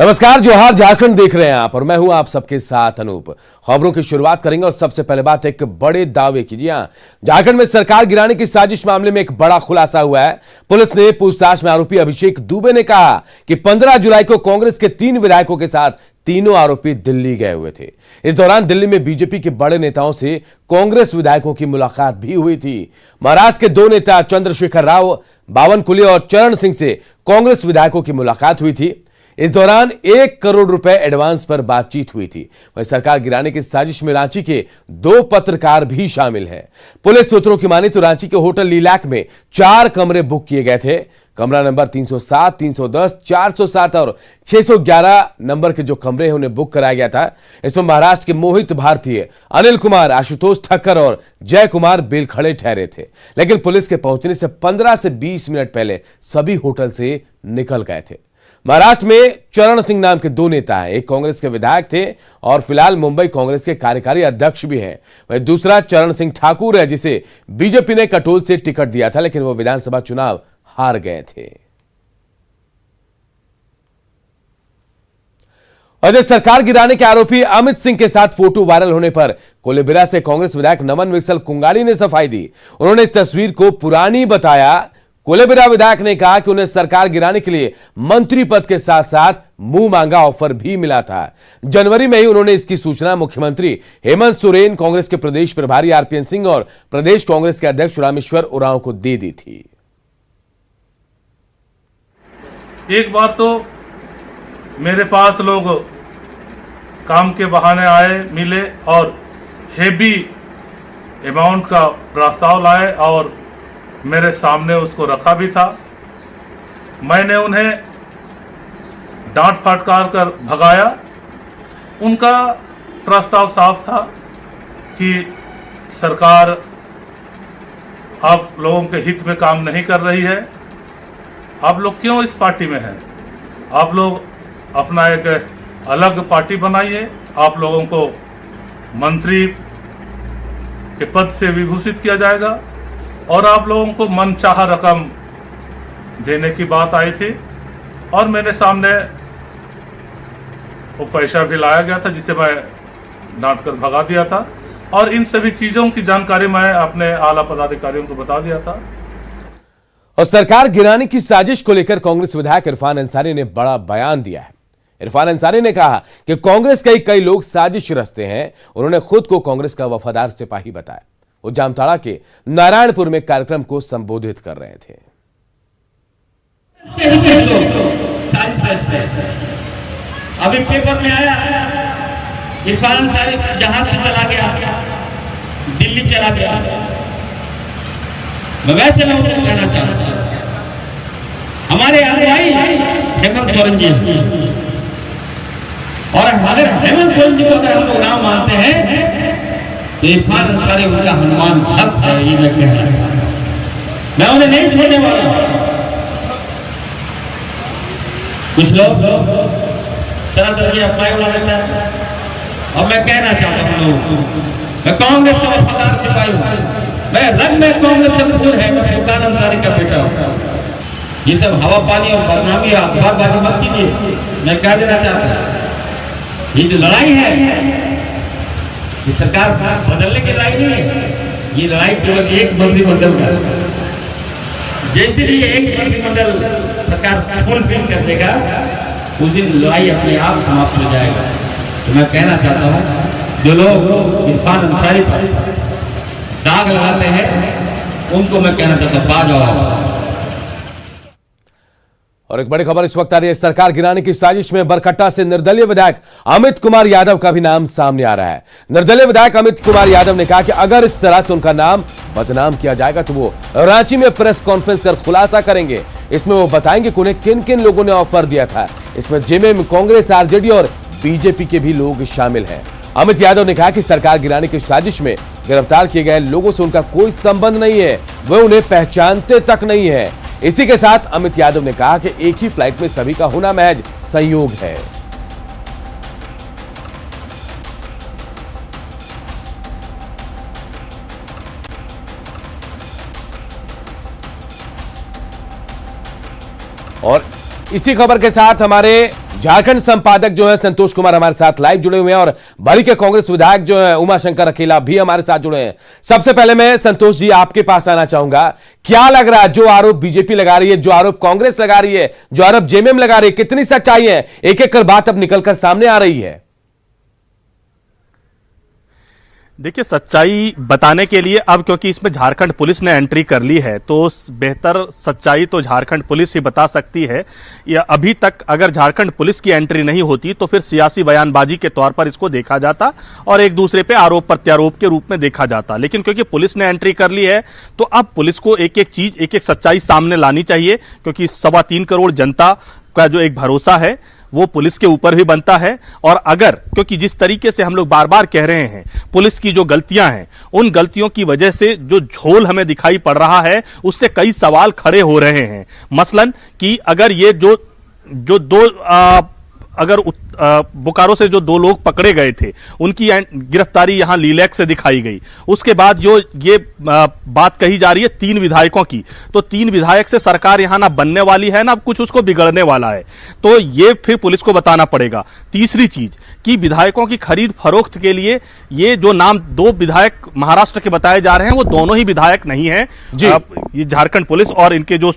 नमस्कार, जोहार, झारखंड देख रहे हैं आप और मैं हूं आप सबके साथ अनूप। खबरों की शुरुआत करेंगे और सबसे पहले बात एक बड़े दावे की। जी हां, झारखंड में सरकार गिराने की साजिश मामले में एक बड़ा खुलासा हुआ है। पुलिस ने पूछताछ में आरोपी अभिषेक दुबे ने कहा कि 15 जुलाई को कांग्रेस के 3 विधायकों के साथ तीनों आरोपी दिल्ली गए हुए थे। इस दौरान दिल्ली में बीजेपी के बड़े नेताओं से कांग्रेस विधायकों की मुलाकात भी हुई थी। महाराष्ट्र के 2 नेता चंद्रशेखर राव, बावनकुले और चरण सिंह से कांग्रेस विधायकों की मुलाकात हुई थी। इस दौरान 1 करोड़ रुपए एडवांस पर बातचीत हुई थी। वहीं सरकार गिराने की साजिश में रांची के 2 पत्रकार भी शामिल हैं। पुलिस सूत्रों की माने तो रांची के होटल लीलैक में 4 कमरे बुक किए गए थे। कमरा नंबर 307, 310, 407 और 611 नंबर के जो कमरे हैं उन्हें बुक कराया गया था। इसमें महाराष्ट्र के मोहित भारतीय, अनिल कुमार, आशुतोष ठक्कर और जय कुमार बेलखड़े ठहरे थे। लेकिन पुलिस के पहुंचने से 15 से 20 मिनट पहले सभी होटल से निकल गए थे। महाराष्ट्र में चरण सिंह नाम के 2 नेता हैं। एक कांग्रेस के विधायक थे और फिलहाल मुंबई कांग्रेस के कार्यकारी अध्यक्ष भी हैं। वहीं दूसरा चरण सिंह ठाकुर है, जिसे बीजेपी ने कटोल से टिकट दिया था, लेकिन वो विधानसभा चुनाव हार गए थे। और सरकार गिराने के आरोपी अमित सिंह के साथ फोटो वायरल होने पर कोलेबिरा से कांग्रेस विधायक नमन विसल कुंगाड़ी ने सफाई दी। उन्होंने इस तस्वीर को पुरानी बताया। कोलेबिरा विधायक ने कहा कि उन्हें सरकार गिराने के लिए मंत्री पद के साथ साथ मुंह मांगा ऑफर भी मिला था। जनवरी में ही उन्होंने इसकी सूचना मुख्यमंत्री हेमंत सोरेन, कांग्रेस के प्रदेश प्रभारी आरपीएन सिंह और प्रदेश कांग्रेस के अध्यक्ष रामेश्वर उरांव को दे दी थी। एक बार तो मेरे पास लोग काम के बहाने आए, मिले और हेवी अमाउंट का प्रस्ताव लाए और मेरे सामने उसको रखा भी था। मैंने उन्हें डांट फटकार कर भगाया। उनका प्रस्ताव साफ था कि सरकार आप लोगों के हित में काम नहीं कर रही है, आप लोग क्यों इस पार्टी में हैं, आप लोग अपना एक अलग पार्टी बनाइए, आप लोगों को मंत्री के पद से विभूषित किया जाएगा और आप लोगों को मनचाहा रकम देने की बात आई थी। और मेरे सामने वो पैसा भी लाया गया था जिसे मैं डांट कर भगा दिया था और इन सभी चीजों की जानकारी मैं अपने आला पदाधिकारियों को बता दिया था। और सरकार गिराने की साजिश को लेकर कांग्रेस विधायक इरफान अंसारी ने बड़ा बयान दिया है। इरफान अंसारी ने कहा कि कांग्रेस के कई लोग साजिश रचते हैं। उन्होंने खुद को कांग्रेस का वफादार सिपाही बताया। वो जामताड़ा के नारायणपुर में कार्यक्रम को संबोधित कर रहे थे। अभी पेपर में आया इरफान अंसारी जहाज से चला गया, दिल्ली चला गया। मैं वैसे लोगों को कहना चाहता हूं, हमारे अनुयायी हेमंत सोरेन जी और अगर हेमंत सोरेन जी को अगर हम लोग नाम मानते हैं तो इरफान अंसारी उनका हनुमान भक्त है। ये मैं कहना चाहता हूं, मैं उन्हें नहीं छोड़ने वाला। कुछ लोग तरह तरह की अफवाहें उड़ा देते हैं और मैं कहना चाहता हूं लोगों को, मैं कांग्रेस का वफादार सिपाही हूं, मैं रंग में कांग्रेस का खून है, मैं इरफान अंसारी का बेटा हूं। ये सब हवा पानी और बदनामी और अखबारबाजी मत कीजिए। मैं कह देना चाहता हूं, ये जो लड़ाई है ये सरकार बदलने की लड़ाई नहीं है। ये लड़ाई केवल एक मंत्रिमंडल का। जिस दिन ये एक मंत्रिमंडल सरकार फुलफिल कर देगा उस दिन लड़ाई अपने आप समाप्त हो जाएगा। तो मैं कहना चाहता हूं, जो लोग इरफान अंसारी पर दाग लगाते हैं उनको मैं कहना चाहता हूं, बाज आओ। और एक बड़ी खबर इस वक्त आ रही है। सरकार गिराने की साजिश में बरकट्टा से निर्दलीय विधायक अमित कुमार यादव का भी नाम सामने आ रहा है। निर्दलीय विधायक अमित कुमार यादव ने कहा कि अगर इस तरह से उनका नाम बदनाम किया जाएगा तो वो रांची में प्रेस कॉन्फ्रेंस कर खुलासा करेंगे। इसमें वो बताएंगे कि उन्हें किन किन लोगों ने ऑफर दिया था। इसमें जेएमएम, कांग्रेस, आरजेडी और बीजेपी के भी लोग शामिल हैं। अमित यादव ने कहा कि सरकार गिराने की साजिश में गिरफ्तार किए गए लोगों से उनका कोई संबंध नहीं है, वे उन्हें पहचानते तक नहीं है। इसी के साथ अमित यादव ने कहा कि एक ही फ्लाइट में सभी का होना महज संयोग है। और इसी खबर के साथ हमारे झारखंड संपादक जो है संतोष कुमार हमारे साथ लाइव जुड़े हुए हैं और बरी के कांग्रेस विधायक जो है उमाशंकर अकेला भी हमारे साथ जुड़े हैं। सबसे पहले मैं संतोष जी आपके पास आना चाहूंगा, क्या लग रहा है जो आरोप बीजेपी लगा रही है, जो आरोप कांग्रेस लगा रही है, जो आरोप जेएमएम लगा रही है, कितनी सच्चाई है? एक एक कर बात अब निकलकर सामने आ रही है। देखिए, सच्चाई बताने के लिए अब क्योंकि इसमें झारखंड पुलिस ने एंट्री कर ली है तो बेहतर सच्चाई तो झारखंड पुलिस ही बता सकती है। या अभी तक अगर झारखंड पुलिस की एंट्री नहीं होती तो फिर सियासी बयानबाजी के तौर पर इसको देखा जाता और एक दूसरे पे आरोप प्रत्यारोप के रूप में देखा जाता। लेकिन क्योंकि पुलिस ने एंट्री कर ली है तो अब पुलिस को एक एक चीज, एक एक सच्चाई सामने लानी चाहिए, क्योंकि 3.25 करोड़ जनता का जो एक भरोसा है वो पुलिस के ऊपर भी बनता है। और अगर, क्योंकि जिस तरीके से हम लोग बार बार कह रहे हैं पुलिस की जो गलतियां हैं, उन गलतियों की वजह से जो झोल हमें दिखाई पड़ रहा है उससे कई सवाल खड़े हो रहे हैं। मसलन कि अगर ये जो दो बोकारो से जो 2 लोग पकड़े गए थे उनकी गिरफ्तारी यहां लीलैक से दिखाई गई, उसके बाद जो ये बात कही जा रही है 3 विधायकों की, तो 3 विधायक से सरकार यहां ना बनने वाली है ना कुछ उसको बिगड़ने वाला है, तो ये फिर पुलिस को बताना पड़ेगा। तीसरी चीज कि विधायकों की खरीद फरोख्त के लिए ये जो नाम 2 विधायक महाराष्ट्र के बताए जा रहे हैं वो दोनों ही विधायक नहीं है। ये झारखंड पुलिस और इनके जो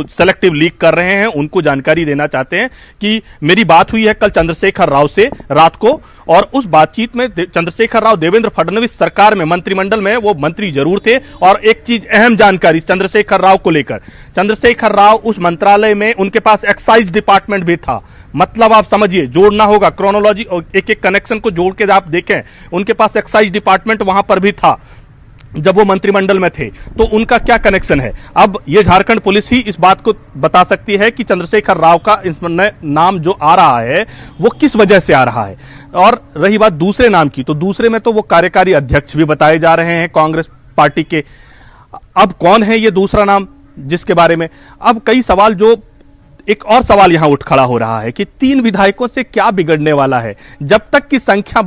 सेलेक्टिव लीक कर रहे हैं उनको जानकारी देना चाहते हैं कि मेरी बात हुई है कल चंद्रशेखर राव से रात को, और उस बातचीत में चंद्रशेखर राव देवेंद्र फडणवीस सरकार में मंत्रिमंडल में वो मंत्री जरूर थे। और एक चीज अहम जानकारी चंद्रशेखर राव को लेकर, चंद्रशेखर राव उस मंत्रालय में उनके पास एक्साइज डिपार्टमेंट भी था। मतलब आप समझिए, जोड़ना होगा क्रोनोलॉजी और एक एक कनेक्शन को जोड़ के आप देखें, उनके पास एक्साइज डिपार्टमेंट वहां पर भी था जब वो मंत्रिमंडल में थे, तो उनका क्या कनेक्शन है। अब ये झारखंड पुलिस ही इस बात को बता सकती है कि चंद्रशेखर राव का इसमें नाम जो आ रहा है वो किस वजह से आ रहा है। और रही बात दूसरे नाम की, तो दूसरे में तो वो कार्यकारी अध्यक्ष भी बताए जा रहे हैं कांग्रेस पार्टी के। अब कौन है ये दूसरा नाम जिसके बारे में अब कई सवाल, जो एक और सवाल यहां उठ खड़ा हो रहा है कि 3 विधायकों से क्या बिगड़ने वाला है, जब तक कि संख्या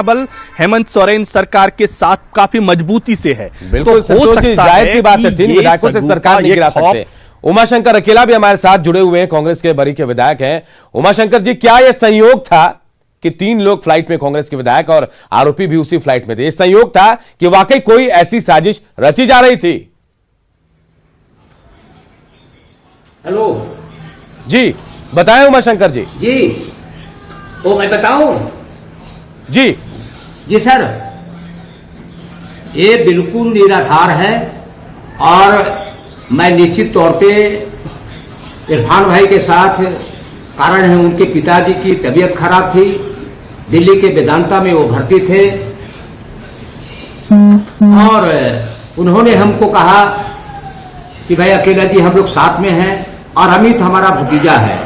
बल हेमंत सोरेन सरकार के साथ काफी मजबूती से है। बिल्कुल संतोष जी, जाहिर सी बात है 3 विधायकों से सरकार नहीं गिरा सकते। उमाशंकर अकेला भी हमारे साथ जुड़े हुए हैं, कांग्रेस के बरी के विधायक हैं। उमाशंकर जी, क्या यह संयोग था कि 3 लोग फ्लाइट में कांग्रेस के विधायक और आरोपी भी उसी फ्लाइट में थे? यह संयोग था कि वाकई कोई ऐसी साजिश रची जा रही थी? हेलो जी बताएं उमाशंकर जी। जी, तो मैं बताऊं? जी सर, ये बिल्कुल निराधार है और मैं निश्चित तौर पे इरफान भाई के साथ, कारण है उनके पिताजी की तबीयत खराब थी, दिल्ली के वेदांता में वो भर्ती थे और उन्होंने हमको कहा कि भाई अकेला जी हम लोग साथ में हैं और अमित हमारा भतीजा है।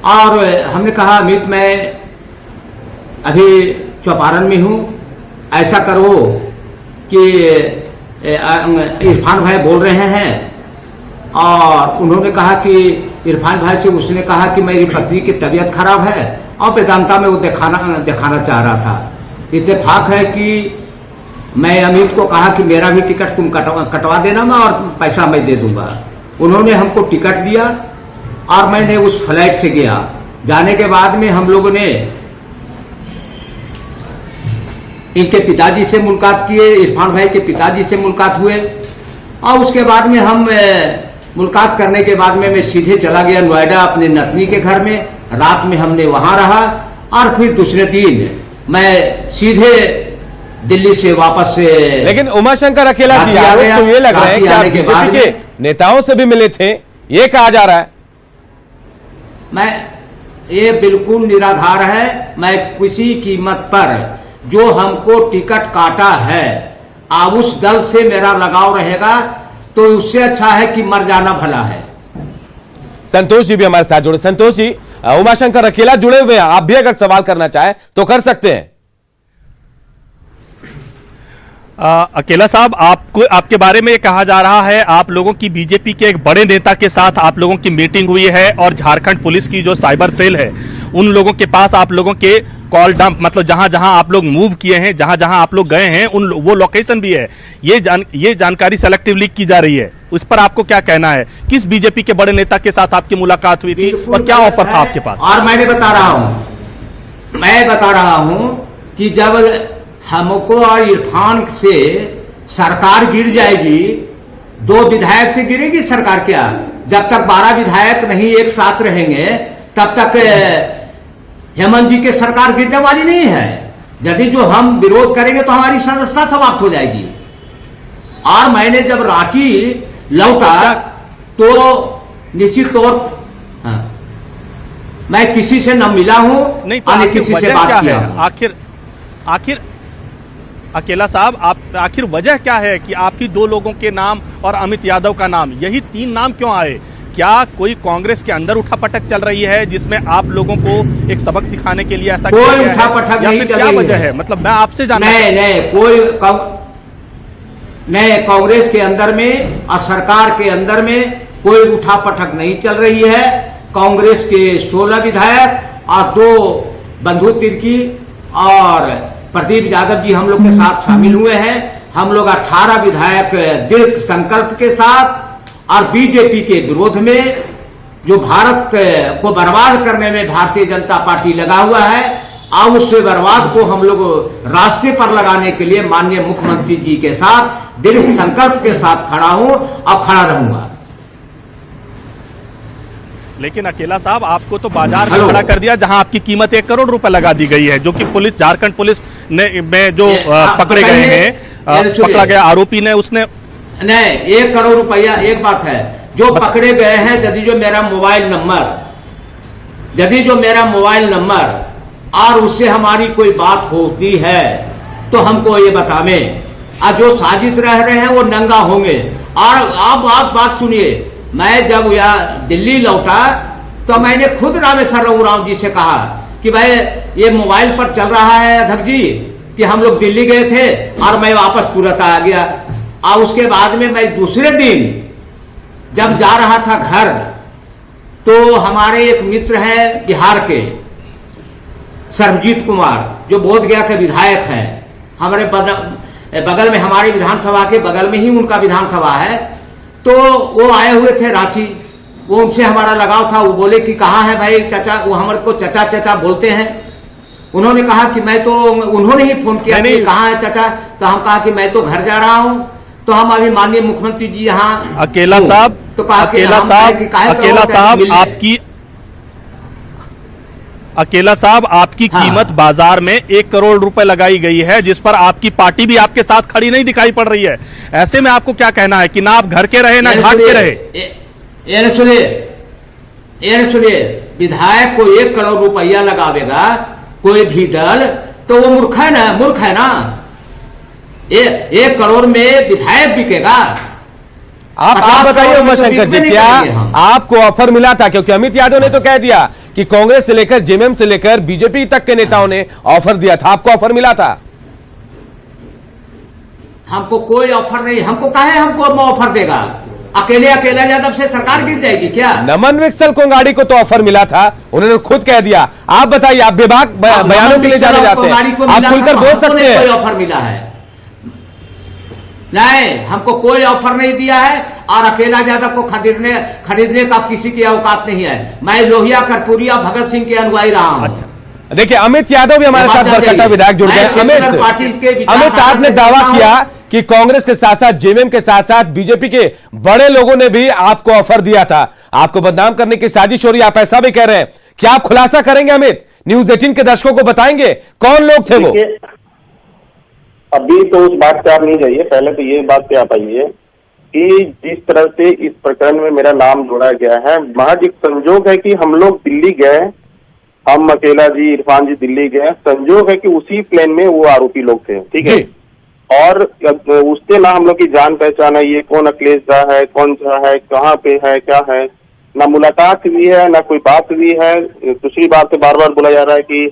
और हमने कहा अमित मैं अभी चौपारण में हूं, ऐसा करो कि इरफान भाई बोल रहे हैं। और उन्होंने कहा कि इरफान भाई से उसने कहा कि मेरी पत्नी की तबीयत खराब है और वेदांता में वो दिखाना चाह रहा था। इत्तेफाक है कि मैं अमित को कहा कि मेरा भी टिकट तुम कटवा देना मैं और पैसा मैं दे दूंगा। उन्होंने हमको टिकट दिया और मैंने उस फ्लाइट से गया। जाने के बाद में हम लोगों ने इनके पिताजी से मुलाकात किए, इरफान भाई के पिताजी से मुलाकात हुए और उसके बाद में हम मुलाकात करने के बाद में मैं सीधे चला गया नोएडा अपने नतनी के घर में। रात में हमने वहां रहा और फिर दूसरे दिन मैं सीधे दिल्ली से वापस से। लेकिन उमाशंकर अकेला जी, आरोप तो ये लग रहा है कि आप बीजेपी के नेताओं से भी मिले थे, ये कहा जा रहा है। ये बिल्कुल निराधार है। मैं किसी कीमत पर जो हमको टिकट काटा है अब उस दल से मेरा लगाव रहेगा तो उससे अच्छा है कि मर जाना भला है। संतोष जी भी हमारे साथ जुड़े। संतोष जी, उमाशंकर अकेला जुड़े हुए हैं, आप भी अगर सवाल करना चाहें तो कर सकते हैं। अकेला साहब, आपके बारे में ये कहा जा रहा है आप लोगों की बीजेपी के एक बड़े नेता के साथ आप लोगों की मीटिंग हुई है और झारखंड पुलिस की जो साइबर सेल है उन लोगों के पास आप लोगों के कॉल डंप, मतलब जहां जहां आप लोग मूव किए हैं, जहां जहां आप लोग गए हैं, वो लोकेशन भी है। ये जानकारी सेलेक्टिव लीक की जा रही है, उस पर आपको क्या कहना है? किस बीजेपी के बड़े नेता के साथ आपकी मुलाकात हुई थी और क्या ऑफर था आपके पास? और मैं बता रहा हूं कि जब हमको और इरफान से सरकार गिर जाएगी, 2 विधायक से गिरेगी सरकार क्या? जब तक 12 विधायक नहीं एक साथ रहेंगे तब तक हेमंत जी की सरकार गिरने वाली नहीं है। यदि जो हम विरोध करेंगे तो हमारी सदस्यता समाप्त हो जाएगी। और मैंने जब रांची लौटा तो निश्चित तौर मैं किसी से न मिला हूं नहीं, और न किसी से बात किया। आखिर अकेला साहब, आप आखिर वजह क्या है कि आपकी 2 लोगों के नाम और अमित यादव का नाम, यही 3 नाम क्यों आए? क्या कोई कांग्रेस के अंदर उठापटक चल रही है जिसमें आप लोगों को एक सबक सिखाने के लिए ऐसा कोई किया गया है? उठापटक नहीं चल क्या रही वजह है? मतलब मैं आपसे जानना नहीं, कांग्रेस के अंदर में और सरकार के अंदर में कोई उठापटक नहीं चल रही है। कांग्रेस के 16 विधायक और 2 बंधु तिर्की और प्रदीप यादव जी हम लोग के साथ शामिल हुए हैं। हम लोग 18 विधायक दृढ़ संकल्प के साथ और बीजेपी के विरोध में, जो भारत को बर्बाद करने में भारतीय जनता पार्टी लगा हुआ है, और उस बर्बाद को हम लोग रास्ते पर लगाने के लिए माननीय मुख्यमंत्री जी के साथ दृढ़ संकल्प के साथ खड़ा हूं और खड़ा रहूंगा। लेकिन अकेला साहब, आपको तो बाजार में खड़ा कर दिया जहां आपकी कीमत 1 करोड़ रुपए लगा दी गई है, जो कि पुलिस, झारखंड पुलिस ने में जो पकड़े गए हैं, पकड़ा गया आरोपी ने, उसने नहीं 1 करोड़ रुपया एक बात है। जो पकड़े गए हैं, यदि जो मेरा मोबाइल नंबर और उससे हमारी कोई बात होती है तो हमको ये बतावें। और जो साजिश रह रहे हैं वो नंगा होंगे। और आप बात सुनिए, मैं जब यहाँ दिल्ली लौटा तो मैंने खुद रामेश्वर उरांव जी से कहा कि भाई ये मोबाइल पर चल रहा है अध्यक्ष जी कि हम लोग दिल्ली गए थे और मैं वापस तुरंत आ गया। और उसके बाद में मैं दूसरे दिन जब जा रहा था घर, तो हमारे एक मित्र हैं बिहार के, सर्वजीत कुमार, जो बोधगया के विधायक हैं, हमारे बगल में, हमारे विधानसभा के बगल में ही उनका विधानसभा है, तो वो आए हुए थे रांची। वो उनसे हमारा लगाव था। वो बोले कि कहाँ है भाई चाचा? वो हमारे को चाचा चाचा बोलते हैं। उन्होंने कहा कि मैं तो, उन्होंने ही फोन किया कि कहाँ है चाचा? तो हम कहा कि मैं तो घर जा रहा हूँ, तो हम अभी माननीय मुख्यमंत्री जी यहाँ। अकेला साहब, तो कहा अकेला साहब आपकी कीमत बाजार में 1 करोड़ रुपए लगाई गई है, जिस पर आपकी पार्टी भी आपके साथ खड़ी नहीं दिखाई पड़ रही है। ऐसे में आपको क्या कहना है कि ना आप घर के रहे ना घाट के रहे? सुनिए, विधायक को 1 करोड़ रुपया लगावेगा कोई भी दल, तो वो मूर्ख है ना। 1 करोड़ में विधायक बिकेगा। आप बताइए उमाशंकर जी, क्या आपको ऑफर मिला था? क्योंकि अमित यादव ने तो कह दिया कि कांग्रेस से लेकर जेएमएम से लेकर बीजेपी तक के नेताओं ने ऑफर दिया था। आपको ऑफर मिला था? हमको कोई ऑफर नहीं। हमको कहे हमको ऑफर देगा? अकेले यादव से सरकार गिर जाएगी क्या? नमन विक्सल कोंगाड़ी को तो ऑफर मिला था, उन्होंने खुद कह दिया। आप बताइए, आप बेबाक बयानों के लिए जाने जाते हैं, आप खुलकर बोल सकते हैं। कोई ऑफर मिला है? नहीं, हमको कोई ऑफर नहीं दिया है। और अकेला यादव को खरीदने का किसी की औकात नहीं है। मैं लोहिया, कर्पूरी और भगत सिंह के अनुयायी रहा हूं। अच्छा, देखिए अमित यादव भी हमारे साथ बरकट्टा विधायक जुड़ गए। अमित, आपने दावा किया कि कांग्रेस के साथ साथ जेएमएम के साथ साथ बीजेपी के बड़े लोगों ने भी आपको ऑफर दिया था, आपको बदनाम करने की साजिश हो रही है, आप ऐसा भी कह रहे हैं। क्या आप खुलासा करेंगे अमित? न्यूज 18 के दर्शकों को बताएंगे कौन लोग थे वो? अभी तो उस बात पे आप नहीं जाइए, पहले तो ये बात पे आप आइए कि जिस तरह से इस प्रकरण में मेरा नाम जोड़ा गया है, महज एक संजोग है कि हम लोग दिल्ली गए, हम अकेला जी, इरफान जी दिल्ली गए। संजोग है कि उसी प्लेन में वो आरोपी लोग थे, ठीक है। और उससे ना हम लोग की जान पहचान है, ये कौन अखिलेश झा है, कौन सा है, कहाँ पे है, क्या है, ना मुलाकात हुई है, ना कोई बात हुई है। दूसरी बात तो बार बार बोला जा रहा है कि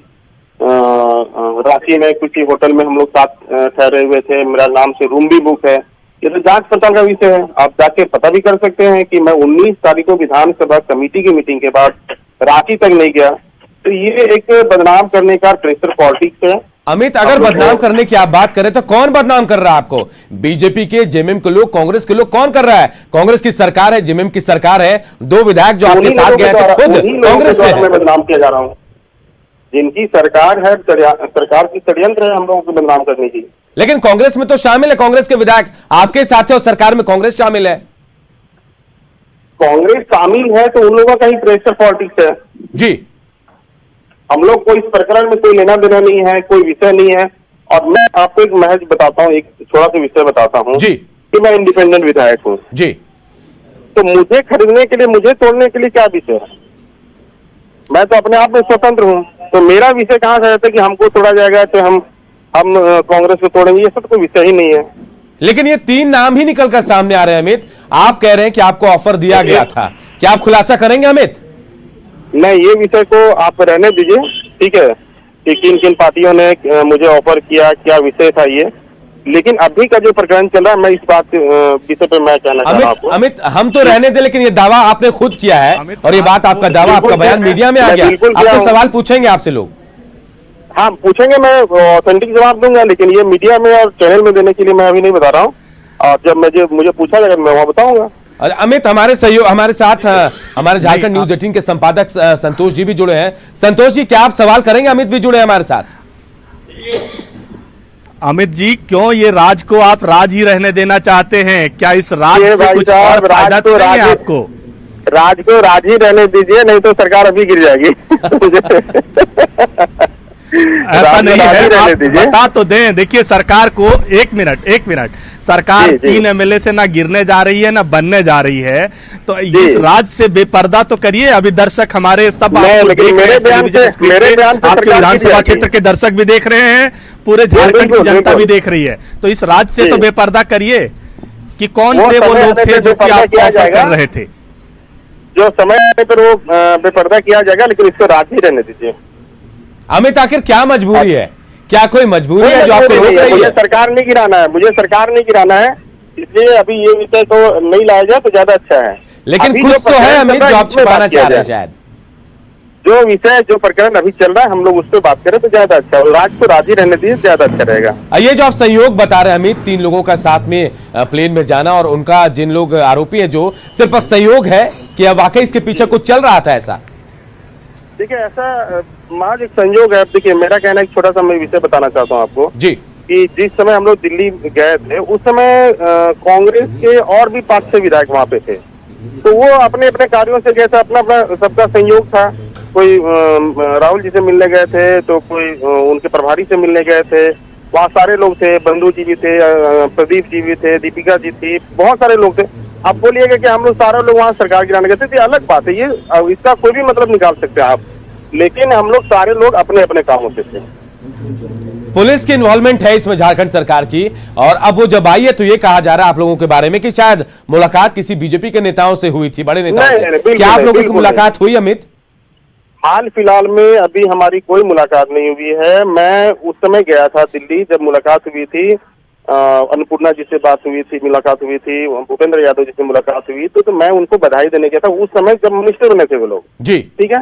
रांची में कुछ होटल में हम लोग साथ ठहरे हुए थे, मेरा नाम से रूम भी बुक है। ये तो जांच पड़ताल का विषय है, आप जाके पता भी कर सकते हैं कि मैं 19 तारीख को विधानसभा कमेटी की मीटिंग के बाद रांची तक नहीं गया। तो ये एक बदनाम करने का प्रेशर पॉलिटिक्स है। अमित, अगर बदनाम करने की आप बात करें तो कौन बदनाम कर रहा है आपको? बीजेपी के, जेएमएम के लोग, कांग्रेस के लोग, कौन कर रहा है? कांग्रेस की सरकार है, जेएमएम की सरकार है, 2 विधायक जो आपके साथ गए थे खुद कांग्रेस से है। मैं बदनाम किया जा रहा हूँ। जिनकी सरकार है, सरकार की षड्यंत्र है हम लोगों को बदनाम करने की। लेकिन कांग्रेस में तो शामिल है, कांग्रेस के विधायक आपके साथ है और सरकार में कांग्रेस शामिल है। कांग्रेस शामिल है तो उन लोगों का ही प्रेशर पॉलिटिक्स है जी। हम लोग को इस प्रकरण में कोई लेना देना नहीं है, कोई विषय नहीं है। और मैं आपको एक महज बताता हूँ, एक छोटा सा विषय बताता हूँ जी कि मैं इंडिपेंडेंट विधायक हूँ जी। तो मुझे खरीदने के लिए, मुझे तोड़ने के लिए क्या विषय है? मैं तो अपने आप में स्वतंत्र हूँ। तो मेरा विषय कहाँ से रहता है कि हमको तोड़ा जाएगा तो हम कांग्रेस को तोड़ेंगे? ये सब कोई विषय ही नहीं है। लेकिन ये 3 नाम ही निकल कर सामने आ रहे हैं अमित। आप कह रहे हैं कि आपको ऑफर दिया गया था, क्या आप खुलासा करेंगे अमित? नहीं, ये विषय को आप रहने दीजिए, ठीक है, कि किन किन पार्टियों ने मुझे ऑफर किया, क्या विषय था ये। लेकिन अभी का जो प्रकरण चल रहा है, मैं इस बात विषय पे मैं कहना चाह रहा हूं आपको। अमित, हम तो रहने दे, लेकिन ये दावा आपने खुद किया है और ये बात आपका दावा, आपका बयान मीडिया में आ गया। आपसे सवाल पूछेंगे आपसे लोग। हाँ पूछेंगे, मैं ऑथेंटिक जवाब दूंगा, लेकिन ये मीडिया में और चैनल में देने के लिए मैं अभी नहीं बता रहा हूँ। और जब मुझे पूछा जाएगा मैं वहां बताऊंगा। और अमित, हमारे साथ हमारे झारखंड न्यूज 18 के संपादक संतोष जी भी जुड़े हैं। संतोष जी, क्या आप सवाल करेंगे? अमित भी जुड़े हैं हमारे साथ। अमित जी, क्यों ये राज को आप राज ही रहने देना चाहते हैं? क्या इस राज से कुछ और फायदा तो नहीं है आपको? राज को राज ही रहने दीजिए, नहीं तो सरकार अभी गिर जाएगी। ऐसा नहीं है, आप बता तो दें। देखिए, सरकार को एक मिनट सरकार 3 एमएलए से ना गिरने जा रही है ना बनने जा रही है, तो इस राज से बेपर्दा तो करिए। अभी दर्शक हमारे सब आपके विधानसभा क्षेत्र के दर्शक भी देख रहे हैं, पूरे झारखंड की जनता भी देख रही है, तो इस राज से तो बेपर्दा करिए कि कौन से वो लोग थे जो कि आपको ऑफर कर रहे थे। जो समय पर वो बेपर्दा किया जाएगा, लेकिन इसको राज ही रहने दीजिए। अमित, आखिर क्या मजबूरी है? क्या कोई मजबूरी है जो आपको रोक रही है? मुझे सरकार नहीं गिराना है, इसलिए अभी ये विषय को नहीं लाया जाए तो ज्यादा अच्छा है। लेकिन कुछ तो है अमित जो आप छिपाना चाह रहे हैं शायद। जो विषय, जो प्रकरण अभी चल रहा है, हम लोग उस पर बात करें तो ज्यादा अच्छा है। राज को राजी रहने दीजिए, ज्यादा अच्छा रहेगा। ये जो आप संयोग बता रहे हैं अमित, 3 लोगों का साथ में प्लेन में जाना और उनका, जिन लोग आरोपी है, जो सिर्फ संयोग है कि वाकई इसके पीछे कुछ चल रहा था ऐसा? देखिए, ऐसा महज एक संयोग है। देखिए, मेरा कहना एक छोटा सा मैं विषय बताना चाहता हूँ आपको जी, कि जिस समय हम लोग दिल्ली गए थे, उस समय कांग्रेस के और भी 5-6 विधायक वहाँ पे थे। तो वो अपने अपने कार्यों से गए थे, अपना सबका संयोग था। कोई राहुल जी से मिलने गए थे, तो कोई उनके प्रभारी से मिलने गए थे। वहाँ सारे लोग थे, बंधु जी भी थे, प्रदीप जी भी थे, दीपिका जी थी, बहुत सारे लोग थे। आप बोलिएगा कि हम लोग सारे लोग वहाँ सरकार गिराने गए थे, तो अलग बात है। ये इसका कोई भी मतलब निकाल सकते हैं आप, लेकिन हम लोग सारे लोग अपने अपने कामों से थे। पुलिस की इन्वॉल्वमेंट है इसमें झारखंड सरकार की, और अब वो जब आई है तो ये कहा जा रहा है आप लोगों के बारे में कि शायद मुलाकात किसी बीजेपी के नेताओं से हुई थी, बड़े नेताओं से। क्या आप लोगों की मुलाकात हुई अमित? हाल फिलहाल में अभी हमारी कोई मुलाकात नहीं हुई है। मैं उस समय गया था दिल्ली, जब मुलाकात हुई थी, अन्नपूर्णा जी से बात हुई थी, मुलाकात हुई थी, भूपेंद्र यादव जी से मुलाकात हुई, तो मैं उनको बधाई देने गया था उस समय जब मिनिस्टर बने थे वो लोग जी, ठीक है।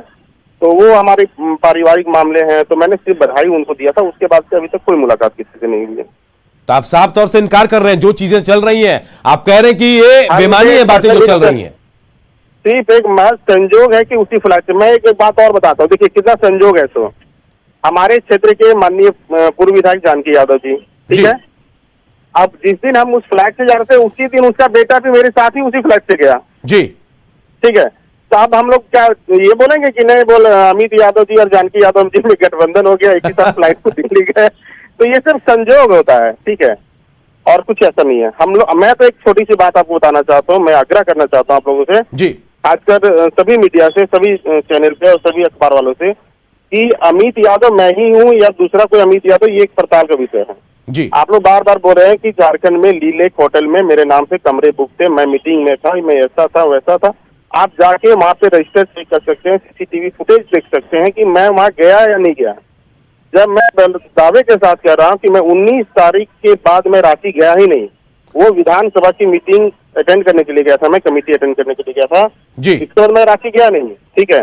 तो वो हमारे पारिवारिक मामले हैं, तो मैंने सिर्फ बधाई उनको दिया था। उसके बाद से अभी तक कोई मुलाकात किसी से नहीं हुई है। तो आप साफ तौर से इनकार कर रहे हैं, जो चीजें चल रही हैं आप कह रहे हैं कि ये बेमानी है बातें जो चल रही हैं। सिर्फ एक महज संजोग है कि उसी फ्लैट से। मैं एक बात और बताता हूँ, देखिए कितना संजोग है। तो हमारे क्षेत्र के माननीय पूर्व विधायक जानकी यादव जी, ठीक है, अब जिस दिन हम उस फ्लैट से जा रहे थे, उसी दिन उसका बेटा भी मेरे साथ ही उसी फ्लैट से गया जी, ठीक है। तो अब हम लोग क्या ये बोलेंगे कि नहीं, बोल अमित यादव जी और जानकी यादव जी में गठबंधन हो गया, एक ही साथ फ्लाइट को दिल्ली गए, तो ये सिर्फ संजोग होता है, ठीक है, और कुछ ऐसा नहीं है। हम लोग, मैं तो एक छोटी सी बात आपको बताना चाहता हूँ, मैं आग्रह करना चाहता हूँ आप लोगों से जी, खासकर सभी मीडिया से, सभी चैनल पे और सभी अखबार वालों से, कि अमित यादव मैं ही हूँ या दूसरा कोई अमित यादव, ये एक पड़ताल का विषय है जी। आप लोग बार बार बोल रहे हैं कि झारखंड में लीलेक होटल में मेरे नाम से कमरे बुक थे, मैं मीटिंग में था, मैं ऐसा था वैसा था। आप जाके वहां पे रजिस्टर चेक कर सकते हैं, सीसीटीवी फुटेज देख सकते हैं कि मैं वहां गया या नहीं गया। जब मैं दावे के साथ कह रहा हूँ कि मैं 19 तारीख के बाद मैं रांची गया ही नहीं, वो विधानसभा की मीटिंग अटेंड करने के लिए गया था, मैं कमेटी अटेंड करने के लिए गया था जी, इसके बाद मैं रांची गया नहीं, ठीक है।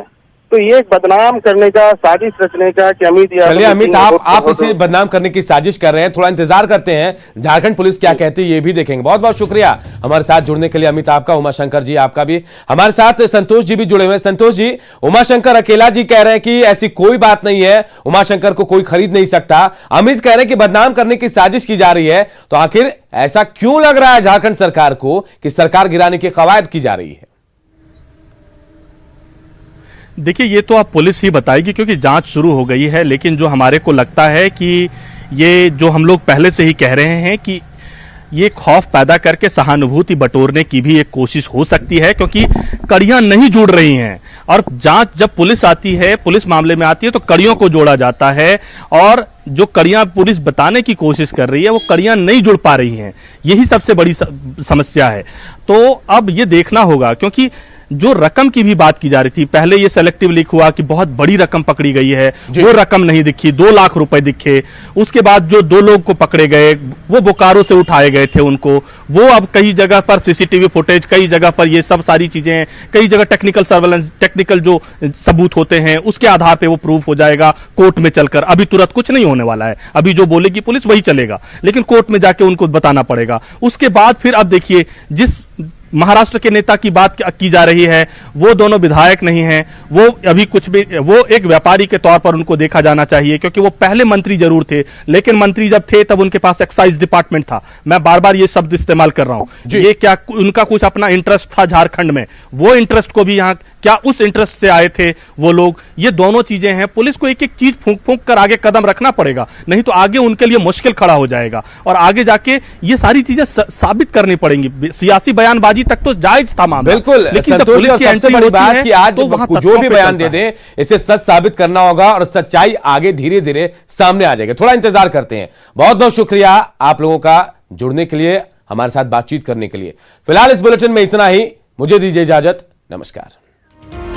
तो ये एक बदनाम करने का, साजिश रचने का कि अमित यादव, चलिए अमित, आप इसे बदनाम करने की साजिश कर रहे हैं, थोड़ा इंतजार करते हैं झारखंड पुलिस क्या कहती है ये भी देखेंगे। बहुत बहुत शुक्रिया हमारे साथ जुड़ने के लिए अमित आपका। उमाशंकर जी आपका भी। हमारे साथ संतोष जी भी जुड़े हुए हैं। संतोष जी, उमाशंकर अकेला जी कह रहे हैं कि ऐसी कोई बात नहीं है, उमाशंकर को कोई खरीद नहीं सकता। अमित कह रहे हैं कि बदनाम करने की साजिश की जा रही है। तो आखिर ऐसा क्यों लग रहा है झारखंड सरकार को कि सरकार गिराने की कवायद की जा रही है? देखिए, ये तो आप पुलिस ही बताएगी क्योंकि जांच शुरू हो गई है, लेकिन जो हमारे को लगता है कि ये जो हम लोग पहले से ही कह रहे हैं कि ये खौफ पैदा करके सहानुभूति बटोरने की भी एक कोशिश हो सकती है, क्योंकि कड़ियां नहीं जुड़ रही हैं। और जांच जब पुलिस आती है, पुलिस मामले में आती है, तो कड़ियों को जोड़ा जाता है, और जो कड़ियां पुलिस बताने की कोशिश कर रही है वो कड़ियां नहीं जुड़ पा रही हैं। यही सबसे बड़ी समस्या है। तो अब ये देखना होगा, क्योंकि जो रकम की भी बात की जा रही थी, पहले ये सेलेक्टिव लीक हुआ कि बहुत बड़ी रकम पकड़ी गई है, वो रकम नहीं दिखी, 2 लाख रुपए दिखे। उसके बाद जो 2 लोग को पकड़े गए वो बोकारो से उठाए गए थे उनको, वो अब कई जगह पर सीसीटीवी फुटेज, कई जगह पर ये सब सारी चीजें, कई जगह टेक्निकल सर्वेलेंस, टेक्निकल जो सबूत होते हैं उसके आधार पे वो प्रूफ हो जाएगा कोर्ट में चलकर। अभी तुरंत कुछ नहीं होने वाला है, अभी जो बोलेगी पुलिस वही चलेगा, लेकिन कोर्ट में जाके उनको बताना पड़ेगा। उसके बाद फिर अब देखिए, जिस महाराष्ट्र के नेता की बात की जा रही है, वो दोनों विधायक नहीं हैं, वो अभी कुछ भी, वो एक व्यापारी के तौर पर उनको देखा जाना चाहिए, क्योंकि वो पहले मंत्री जरूर थे, लेकिन मंत्री जब थे तब उनके पास एक्साइज डिपार्टमेंट था। मैं बार बार ये शब्द इस्तेमाल कर रहा हूं। ये क्या उनका कुछ अपना इंटरेस्ट था झारखंड में, वो इंटरेस्ट को भी यहाँ, क्या उस इंटरेस्ट से आए थे वो लोग? ये दोनों चीजें हैं। पुलिस को एक एक चीज फूंक फूंक कर आगे कदम रखना पड़ेगा, नहीं तो आगे उनके लिए मुश्किल खड़ा हो जाएगा, और आगे जाके ये सारी चीजें साबित करनी पड़ेंगी। सियासी बयानबाजी तक तो जायज था मामला, बिल्कुल। लेकिन जब पुलिस की सबसे बड़ी बात कि आज तो जो भी बयान दे दे इसे सच साबित करना होगा, और सच्चाई आगे धीरे धीरे सामने आ जाएगी। थोड़ा इंतजार करते हैं। बहुत बहुत शुक्रिया आप लोगों का जुड़ने के लिए, हमारे साथ बातचीत करने के लिए। फिलहाल इस बुलेटिन में इतना ही। मुझे दीजिए इजाजत। नमस्कार।